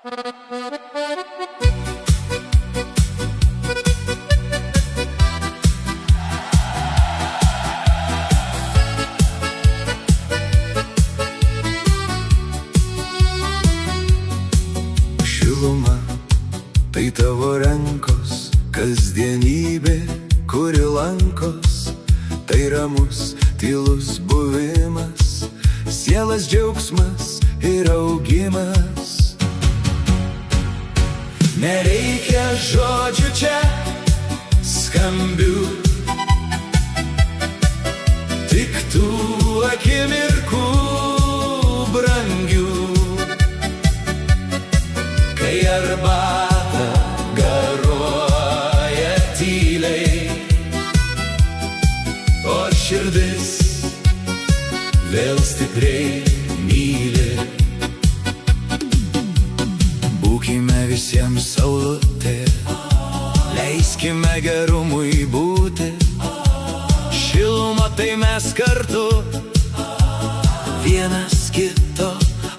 Šiluma tai tavo rankos, kasdienybė, kuri lankos, tai ramus, tylus buvimas, sielas džiaugsmas ir augimas. Nereikia žodžių čia skambių, tik tų akimirkų brangių, kai arbata garuoja tyliai, o širdis vėl stipriai myli. Būkime visiems saulutė, leiskime gerumui būti. Šiluma tai mes kartu, vienas kito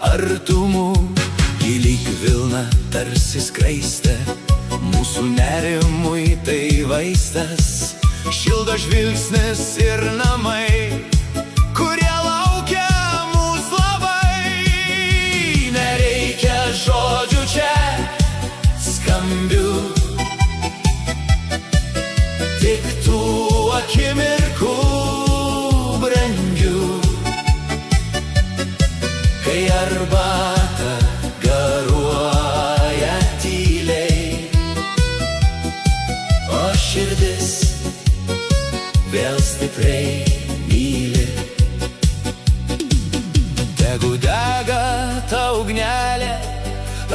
artumu. Ji lyg vilna tarsi skraistė, mūsų nerimui tai vaistas. Šildo žvilgsnis ir namai, kurie laukia mūsų labai. Nereikia žodžių čia skambių, tik tų akimirkų brangių, kai arbata garuoja tyliai, o širdis vėl stipriai myli. Tegu dega ta ugnelė,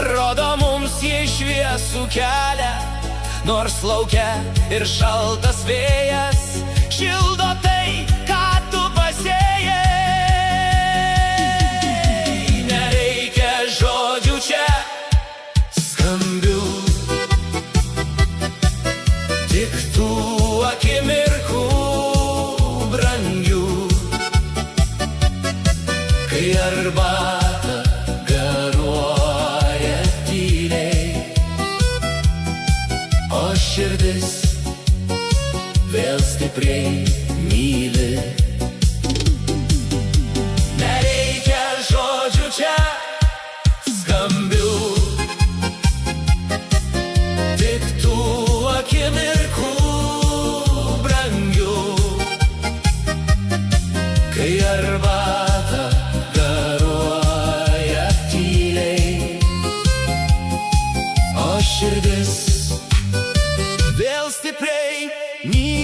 rodo mums jai šviesų kelią, nors lauke ir šaltas vėjas šildo tai, ką tu pasėjai. Nereikia žodžių čia skambių, tik tų akimirkų brangių, kai arbata garuoja tyliai, o širdis vėl stipriai myli. Nereikia žodžių čia skambių, tik tų akimirkų brangių, kai arbata garuoja tyliai, o širdis vėl stipriai myli.